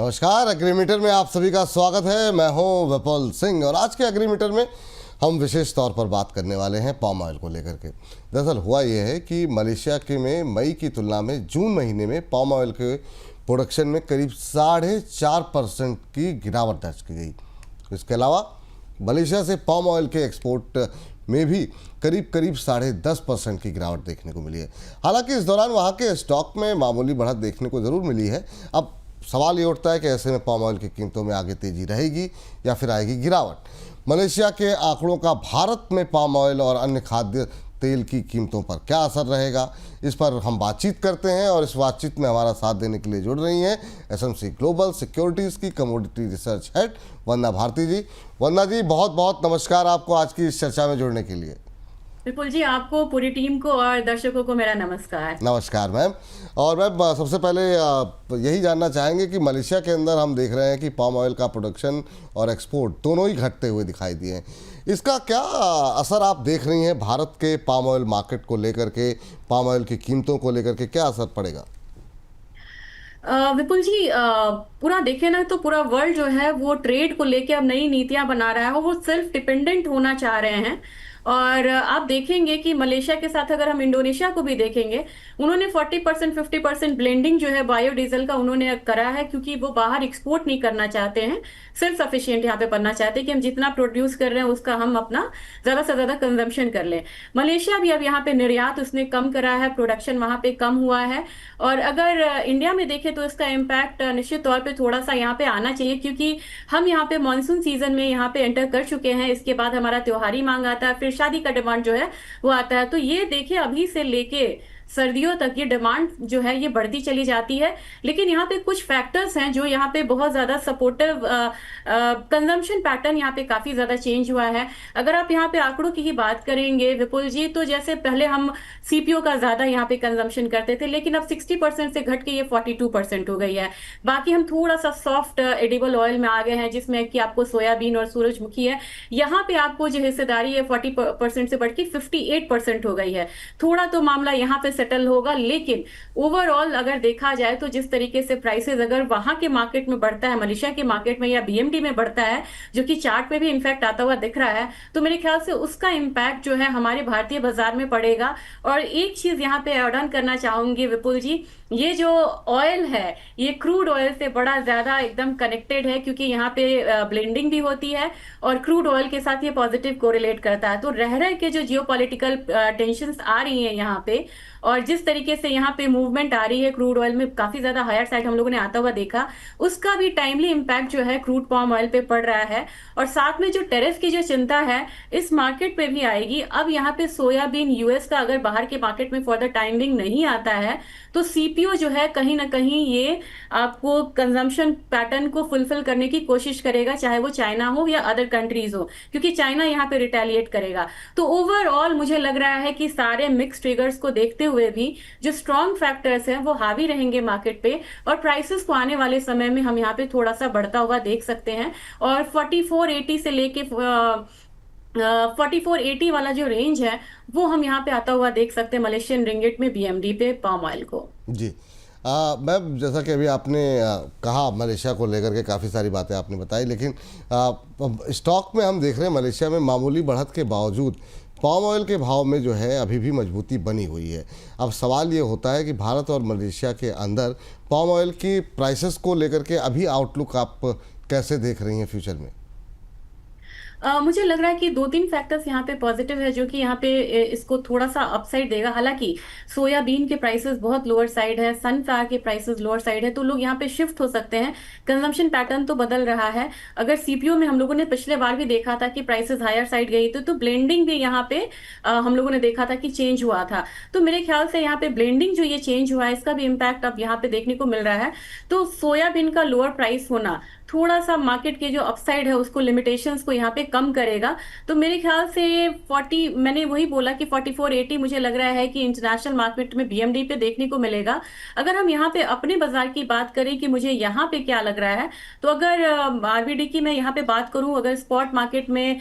नमस्कार। एग्रीमीटर में आप सभी का स्वागत है। मैं हूं विपुल सिंह और आज के एग्रीमीटर में हम विशेष तौर पर बात करने वाले हैं पाम ऑयल को लेकर के। दरअसल हुआ यह है कि मलेशिया के में मई की तुलना में जून महीने में पाम ऑयल के प्रोडक्शन में करीब 4.5% की गिरावट दर्ज की गई। इसके अलावा मलेशिया से पाम ऑयल के एक्सपोर्ट में भी करीब 10.5% की गिरावट देखने को मिली है। हालांकि इस दौरान वहाँ के स्टॉक में मामूली बढ़त देखने को ज़रूर मिली है। अब सवाल ये उठता है कि ऐसे में पाम ऑयल की कीमतों में आगे तेजी रहेगी या फिर आएगी गिरावट। मलेशिया के आंकड़ों का भारत में पाम ऑयल और अन्य खाद्य तेल की कीमतों पर क्या असर रहेगा, इस पर हम बातचीत करते हैं और इस बातचीत में हमारा साथ देने के लिए जुड़ रही हैं एसएमसी ग्लोबल सिक्योरिटीज़ की कमोडिटी रिसर्च हेड वंदना भारती जी। वंदना जी, बहुत बहुत नमस्कार आपको आज की इस चर्चा में जुड़ने के लिए। विपुल जी, आपको, पूरी टीम को और दर्शकों को मेरा नमस्कार। नमस्कार मैम। और मैम, सबसे पहले यही जानना चाहेंगे कि मलेशिया के अंदर हम देख रहे हैं कि पाम ऑयल का प्रोडक्शन और एक्सपोर्ट दोनों ही घटते हुए दिखाई दिए हैं। इसका क्या असर आप देख रही हैं भारत के पाम ऑयल मार्केट को लेकर के, पाम ऑयल की कीमतों को लेकर के क्या असर पड़ेगा? विपुल जी, पूरा देखें ना तो पूरा वर्ल्ड जो है वो ट्रेड को लेके अब नई नीतियां बना रहा है। वो सेल्फ डिपेंडेंट होना चाह रहे हैं। और आप देखेंगे कि मलेशिया के साथ अगर हम इंडोनेशिया को भी देखेंगे, उन्होंने 40% 50% ब्लेंडिंग जो है बायोडीजल का उन्होंने करा है, क्योंकि वो बाहर एक्सपोर्ट नहीं करना चाहते हैं। सेल्फ सफिशिएंट यहाँ पे बनना चाहते हैं कि हम जितना प्रोड्यूस कर रहे हैं उसका हम अपना ज्यादा से ज्यादा कंजम्पशन कर लें। मलेशिया भी अब यहाँ पे निर्यात उसने कम करा है, प्रोडक्शन वहां पे कम हुआ है। और अगर इंडिया में देखें तो इसका इम्पैक्ट निश्चित तौर पे थोड़ा सा यहाँ पे आना चाहिए, क्योंकि हम यहाँ पे मानसून सीजन में यहाँ पे एंटर कर चुके हैं। इसके बाद हमारा त्योहारी मांग आता है, फिर शादी का डिमांड जो है वो आता है। तो ये देखिए, अभी से लेके सर्दियों तक ये डिमांड जो है ये बढ़ती चली जाती है। लेकिन यहाँ पे कुछ फैक्टर्स हैं जो यहाँ पे बहुत ज्यादा सपोर्टिव, कंजम्पशन पैटर्न यहाँ पे काफी ज्यादा चेंज हुआ है। अगर आप यहाँ पे आंकड़ों की ही बात करेंगे विपुल जी, तो जैसे पहले हम सीपीओ का ज्यादा यहाँ पे कंजम्पशन करते थे, लेकिन अब 60% से घट के ये 42% हो गई है। बाकी हम थोड़ा सा सॉफ्ट एडिबल ऑयल में आ गए हैं, जिसमें कि आपको सोयाबीन और सूरजमुखी है। यहाँ पे आपको जो हिस्सेदारी है 40% से बढ़ के 58% हो गई है। थोड़ा तो मामला यहाँ पे सेटल होगा, लेकिन ओवरऑल अगर देखा जाए तो जिस तरीके से प्राइसेस अगर वहां के मार्केट में बढ़ता है, मलेशिया के मार्केट में या बीएमडी में बढ़ता है, जो कि चार्ट पे भी इनफैक्ट आता हुआ दिख रहा है, तो मेरे ख्याल से उसका इम्पैक्ट जो है हमारे भारतीय बाजार में पड़ेगा। और एक चीज यहाँ पे ऐड ऑन करना चाहूंगी विपुल जी, ये जो ऑयल है ये क्रूड ऑयल से बड़ा ज्यादा एकदम कनेक्टेड है, क्योंकि यहाँ पे ब्लेंडिंग भी होती है और क्रूड ऑयल के साथ ये पॉजिटिव कोरिलेट करता है। तो रह के जो जियोपॉलिटिकल टेंशंस आ रही हैं यहाँ पे, और जिस तरीके से यहाँ पे मूवमेंट आ रही है क्रूड ऑयल में, काफी ज्यादा हायर साइड हम लोगों ने आता हुआ देखा, उसका भी टाइमली इम्पैक्ट जो है क्रूड पाम ऑयल पे पड़ रहा है। और साथ में जो टैरिफ की जो चिंता है इस मार्केट पे भी आएगी। अब यहाँ पे सोयाबीन यूएस का अगर बाहर के मार्केट में फॉर द टाइमिंग नहीं आता है, तो सीपीओ जो है कहीं ना कहीं ये आपको कंजम्पशन पैटर्न को फुलफिल करने की कोशिश करेगा, चाहे वो चाइना हो या अदर कंट्रीज हो, क्योंकि चाइना यहाँ पे रिटेलिएट करेगा। तो ओवरऑल मुझे लग रहा है कि सारे मिक्स ट्रिगर्स को देखते हुए भी जो स्ट्रॉन्ग फैक्टर्स हैं वो हावी रहेंगे मार्केट पे, और प्राइसेस को आने वाले समय में हम यहाँ पे थोड़ा सा बढ़ता हुआ देख सकते हैं। और 4480 से लेके 4480 वाला जो रेंज है वो हम यहाँ पे आता हुआ देख सकते हैं मलेशियन रिंगिट में बीएमडी पे पाम ऑयल को। जी मैम, जैसा कि अभी आपने कहा मलेशिया को लेकर के काफ़ी सारी बातें आपने बताई, लेकिन स्टॉक में हम देख रहे हैं मलेशिया में मामूली बढ़त के बावजूद पाम ऑयल के भाव में जो है अभी भी मजबूती बनी हुई है। अब सवाल ये होता है कि भारत और मलेशिया के अंदर पाम ऑयल की प्राइसेस को लेकर के अभी आउटलुक आप कैसे देख रही हैं फ्यूचर में? मुझे लग रहा है कि दो तीन फैक्टर्स यहाँ पे पॉजिटिव है, जो कि यहाँ पे इसको थोड़ा सा अपसाइड देगा। हालांकि सोयाबीन के प्राइसेस बहुत लोअर साइड है, सनफ्लावर के प्राइसेस लोअर साइड है, तो लोग यहाँ पे शिफ्ट हो सकते हैं। कंजम्पशन पैटर्न तो बदल रहा है। अगर सीपीओ में हम लोगों ने पिछले बार भी देखा था कि प्राइसेस हायर साइड गई थी, तो ब्लेंडिंग भी यहाँ पे हम लोगों ने देखा था कि चेंज हुआ था। तो मेरे ख्याल से यहाँ पे ब्लेंडिंग जो ये चेंज हुआ है इसका भी इम्पैक्ट अब यहाँ पे देखने को मिल रहा है। तो सोयाबीन का लोअर प्राइस होना थोड़ा सा मार्केट के जो अपसाइड है उसको, लिमिटेशंस को यहाँ पे कम करेगा। तो मेरे ख्याल से 40, मैंने वही बोला कि 4480 मुझे लग रहा है कि इंटरनेशनल मार्केट में बीएमडी पे देखने को मिलेगा। अगर हम यहाँ पे अपने बाजार की बात करें कि मुझे यहाँ पे क्या लग रहा है, तो अगर आरबीडी की मैं यहाँ पे बात करूँ, अगर स्पॉट मार्केट में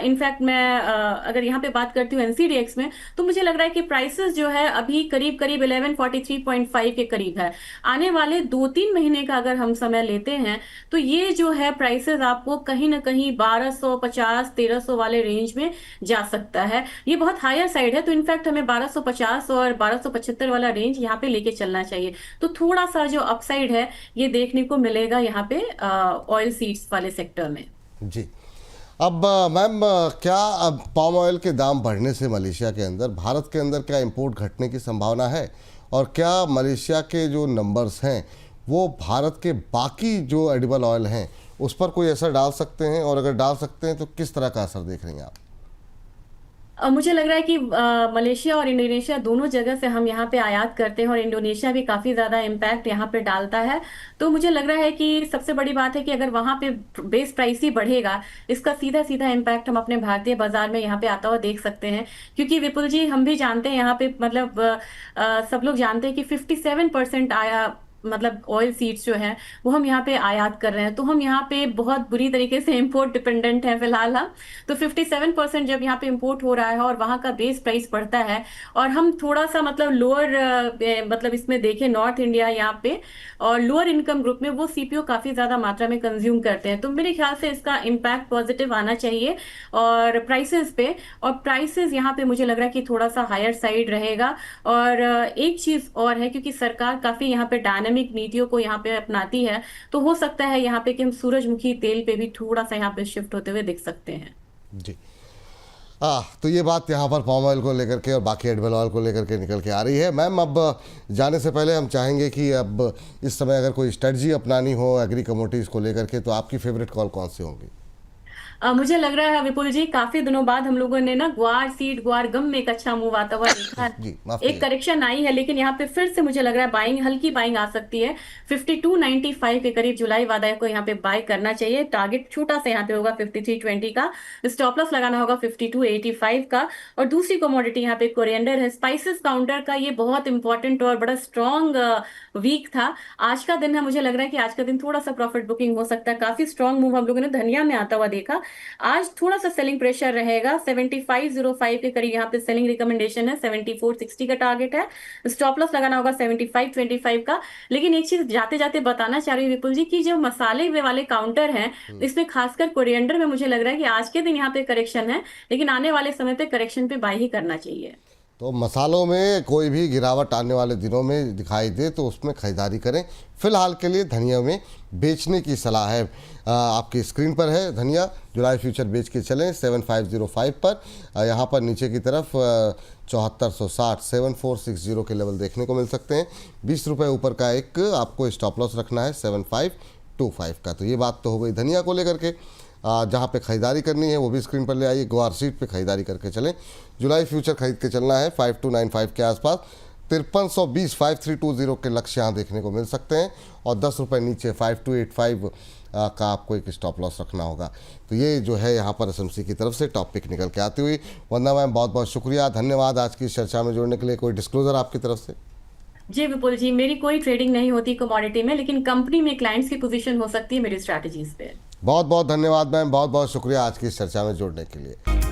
इनफैक्ट मैं अगर यहाँ पे बात करती हूँ एनसीडीएक्स में, तो मुझे लग रहा है कि प्राइसेस जो है अभी करीब करीब 1143.5 के करीब है। आने वाले 2-3 महीने का अगर हम समय लेते हैं तो ये जो है प्राइसेस आपको कहीं ना कहीं 1250-1300 वाले रेंज में जा सकता है। ये बहुत हायर साइड है, तो इनफैक्ट हमें 1250 और 1275 वाला रेंज यहाँ पे लेके चलना चाहिए। तो थोड़ा सा जो अपसाइड है ये देखने को मिलेगा यहाँ पे ऑयल सीड्स वाले सेक्टर में। जी। अब मैम, क्या अब पाम ऑयल के दाम बढ़ने से मलेशिया के अंदर, भारत के अंदर क्या इंपोर्ट घटने की संभावना है, और क्या मलेशिया के जो नंबर्स हैं वो भारत के बाकी जो एडिबल ऑयल हैं उस पर कोई असर डाल सकते हैं, और अगर डाल सकते हैं तो किस तरह का असर देख रही हैं आप? मुझे लग रहा है कि मलेशिया और इंडोनेशिया दोनों जगह से हम यहाँ पे आयात करते हैं, और इंडोनेशिया भी काफी ज्यादा इम्पैक्ट यहाँ पे डालता है। तो मुझे लग रहा है कि सबसे बड़ी बात है कि अगर वहां पे बेस प्राइस ही बढ़ेगा, इसका सीधा सीधा इम्पैक्ट हम अपने भारतीय बाजार में यहाँ पे आता हुआ देख सकते हैं। क्योंकि विपुल जी, हम भी जानते हैं यहाँ पे, मतलब सब लोग जानते हैं कि 57% आया, मतलब ऑयल सीड्स जो हैं वो हम यहाँ पे आयात कर रहे हैं। तो हम यहाँ पे बहुत बुरी तरीके से इंपोर्ट डिपेंडेंट हैं फिलहाल हम। तो 57% जब यहाँ पे इंपोर्ट हो रहा है और वहाँ का बेस प्राइस बढ़ता है, और हम थोड़ा सा मतलब लोअर, मतलब इसमें देखें नॉर्थ इंडिया यहाँ पे और लोअर इनकम ग्रुप में वो सीपीओ काफी ज्यादा मात्रा में कंज्यूम करते हैं। तो मेरे ख्याल से इसका इम्पैक्ट पॉजिटिव आना चाहिए और प्राइसेस पे। और प्राइसेस यहाँ पे मुझे लग रहा है कि थोड़ा सा हायर साइड रहेगा। और एक चीज और है, क्योंकि सरकार काफी यहाँ पे डायनामिक नीतियों को यहाँ पे अपनाती है, तो हो सकता है यहाँ पे कि हम सूरजमुखी तेल पे भी थोड़ा सा यहाँ पे शिफ्ट होते हुए देख सकते हैं। जी। तो ये बात यहाँ पर पाम ऑयल को लेकर के और बाकी एडिबल ऑयल को लेकर के निकल के आ रही है। मैम, अब जाने से पहले हम चाहेंगे कि अब इस समय अगर कोई स्ट्रेटजी अपनानी हो एग्री कमोडिटीज़ को लेकर के, तो आपकी फेवरेट कॉल कौन सी होंगी? मुझे लग रहा है विपुल जी, काफी दिनों बाद हम लोगों ने ना ग्वार सीड, ग्वार गम में एक अच्छा मूव आता हुआ देखा है। जी, माफ एक करेक्शन आई है, लेकिन यहाँ पे फिर से मुझे लग रहा है बाइंग, हल्की बाइंग आ सकती है। 52.95 के करीब जुलाई वादा को यहाँ पे बाय करना चाहिए। टारगेट छोटा सा यहाँ पे होगा 53.20 का। स्टॉप लॉस लगाना होगा 52.85 का। और दूसरी कमोडिटी यहाँ पे कोरिएंडर है, स्पाइसेस काउंटर का। ये बहुत इंपॉर्टेंट और बड़ा स्ट्रॉन्ग वीक था। आज का दिन है, मुझे लग रहा है कि आज का दिन थोड़ा सा प्रॉफिट बुकिंग हो सकता है। काफी स्ट्रॉन्ग मूव हम लोगों ने धनिया में आता हुआ देखा। आज थोड़ा सा सेलिंग प्रेशर रहेगा। 75.05 के करीब यहाँ पे सेलिंग रिकमेंडेशन है। 74.60 का टारगेट है। स्टॉप लॉस लगाना होगा 75.25 का। लेकिन एक चीज जाते जाते बताना चाह रही हूँ विपुल जी, की जो मसाले वाले काउंटर हैं, इसमें खासकर कोरिएंडर में मुझे लग रहा है कि आज के दिन यहाँ पे करेक्शन है, लेकिन आने वाले समय पे करेक्शन पे बाय ही करना चाहिए। तो मसालों में कोई भी गिरावट आने वाले दिनों में दिखाई दे तो उसमें खरीदारी करें। फिलहाल के लिए धनिया में बेचने की सलाह है। आपकी स्क्रीन पर है धनिया, जुलाई फ्यूचर बेच के चलें 7505 पर। यहाँ पर नीचे की तरफ 7460 7460 के लेवल देखने को मिल सकते हैं। 20 रुपये ऊपर का एक आपको स्टॉप लॉस रखना है 7525 का। तो ये बात तो हो गई धनिया को लेकर के। जहाँ पे खरीदारी करनी है वो भी स्क्रीन पर ले आइए। ग्वार सीट पे खरीदारी करके चलें। जुलाई फ्यूचर खरीद के चलना है 5295 के आसपास। 5320 5320 के लक्ष्य यहाँ देखने को मिल सकते हैं। और 10 रुपये नीचे 5285 का आपको एक स्टॉप लॉस रखना होगा। तो ये जो है यहाँ पर एसएमसी की तरफ से टॉप पिक निकल के आती हुई। वंदना मैम, बहुत बहुत शुक्रिया, धन्यवाद आज की इस चर्चा में जुड़ने के लिए। कोई डिस्क्लोजर आपकी तरफ से? जी विपुल जी, मेरी कोई ट्रेडिंग नहीं होती कमोडिटी में, लेकिन कंपनी में क्लाइंट्स की पोजीशन हो सकती है मेरी स्ट्रैटेजीज पे। बहुत बहुत धन्यवाद मैम, बहुत बहुत शुक्रिया आज की इस चर्चा में जुड़ने के लिए।